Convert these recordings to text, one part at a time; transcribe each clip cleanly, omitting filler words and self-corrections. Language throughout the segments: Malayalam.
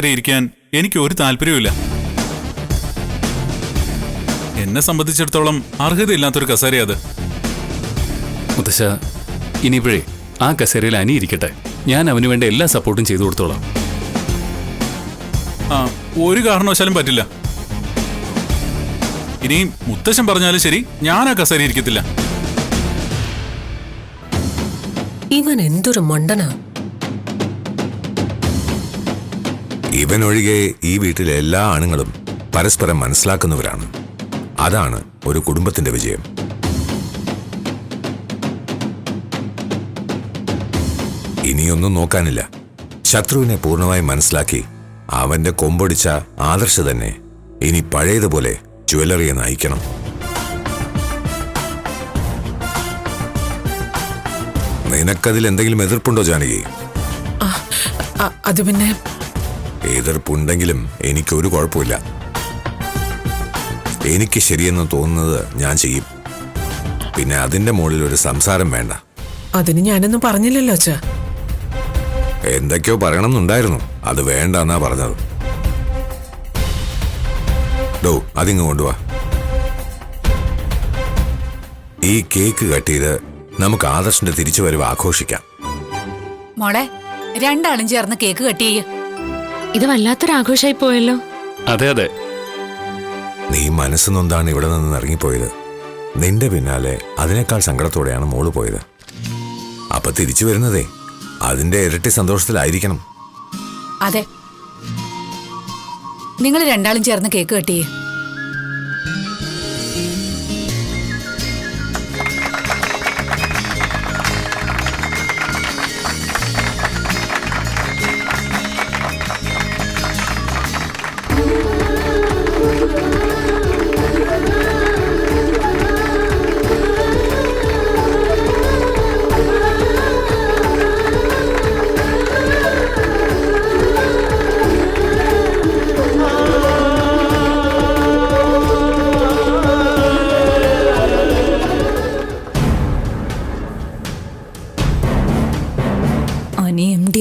ഇരിക്കാൻ എനിക്ക് ഒരു താല്പര്യവുമില്ല. എന്നെ സംബന്ധിച്ചിടത്തോളം അർഹതയില്ലാത്തൊരു കസേര അത്. മുത്തശ്ശ, ഇനിയിപ്പോഴേ ആ കസേരയിൽ അനി ഇരിക്കട്ടെ. ഞാൻ അവന് വേണ്ട എല്ലാ സപ്പോർട്ടും ചെയ്തു കൊടുത്തോളാം. ഒരു കാരണവശാലും പറ്റില്ല. ഇനി മുത്തശ്ശൻ പറഞ്ഞാലും ശരി, ഞാൻ ആ കസേര ഇരിക്കത്തില്ല. ഇവൻ എന്തൊരു മണ്ടനാ. ഇവനൊഴികെ ഈ വീട്ടിലെ എല്ലാ ആണുങ്ങളും പരസ്പരം മനസ്സിലാക്കുന്നവരാണ്. അതാണ് ഒരു കുടുംബത്തിന്റെ വിജയം. ഇനിയൊന്നും നോക്കാനില്ല. ശത്രുവിനെ പൂർണ്ണമായി മനസ്സിലാക്കി അവന്റെ കൊമ്പൊടിച്ച ആദർശ തന്നെ ഇനി പഴയതുപോലെ ജ്വല്ലറിയെ നയിക്കണം. നിനക്കതിൽ എന്തെങ്കിലും എതിർപ്പുണ്ടോ ജാനകി? അത് പിന്നെ എതിർപ്പുണ്ടെങ്കിലും എനിക്കൊരു കുഴപ്പമില്ല. എനിക്ക് ശരിയെന്ന് തോന്നുന്നത് ഞാൻ ചെയ്യും. പിന്നെ അതിന്റെ മുകളിൽ ഒരു സംസാരം വേണ്ട. അതിന് ഞാനൊന്നും പറഞ്ഞില്ലല്ലോ അച്ഛാ. എന്തൊക്കെയോ പറയണമെന്നുണ്ടായിരുന്നു, അത് വേണ്ടെന്നാ പറഞ്ഞത്. ഡോ, അതിങ്ങ് കൊണ്ടുവാ. ഈ കേക്ക് കട്ട് ചെയ്ത് നമുക്ക് ആദർശിന്റെ തിരിച്ചുവരവ് ആഘോഷിക്കാം. മോളെ, രണ്ടാളും ചേർന്ന് കേക്ക് കട്ട് ചെയ്യ്. ഇത് വല്ലാത്തൊരാഘോഷമായി പോയല്ലോ. അതെ അതെ. നീ മനസ്സുനൊന്താണ് ഇവിടെ നിന്ന് ഇറങ്ങിപ്പോയത്. നിന്റെ പിന്നാലെ അതിനേക്കാൾ സങ്കടത്തോടെയാണ് മോള് പോയത്. അപ്പൊ തിരിച്ചു വരുന്നതേ അതിന്റെ ഇരട്ടി സന്തോഷത്തിലായിരിക്കണം. അതെ, നിങ്ങൾ രണ്ടാളും ചേർന്ന് കേക്ക് കട്ട് ചെയ്യ്.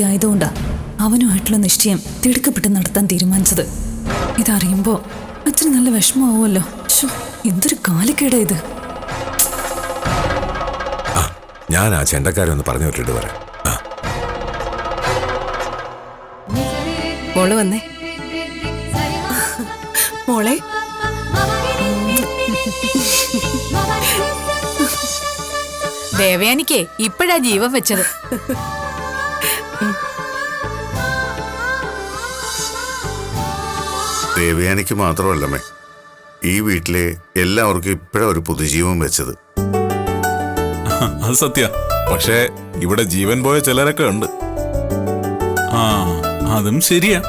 ആയതുകൊണ്ടാ അവനുമായിട്ടുള്ള നിശ്ചയം തിടുക്കപ്പെട്ട് നടത്താൻ തീരുമാനിച്ചത്. ഇതറിയുമ്പോ അച്ഛന് നല്ല വിഷമമാവുമല്ലോ. എന്തൊരു കാലിക്കേടാ ഇത്. ഞാൻ ആ ചെണ്ടക്കാരെ ഒന്ന് പറഞ്ഞു വിട്ടിട്ട് വരാം. മോള് വന്നേ. മോളെ, ദേവയാനിക്കേ ഇപ്പോഴാ ജീവൻ വെച്ചത്. ദേവയാനിക്ക് മാത്രമല്ലമ്മേ, ഈ വീട്ടിലെ എല്ലാവർക്കും ഇപ്പോഴാ ഒരു പുതുജീവൻ വെച്ചത്. അത് സത്യ. പക്ഷേ ഇവിടെ ജീവൻ പോയ ചിലരൊക്കെ ഉണ്ട്. അതും ശരിയാ.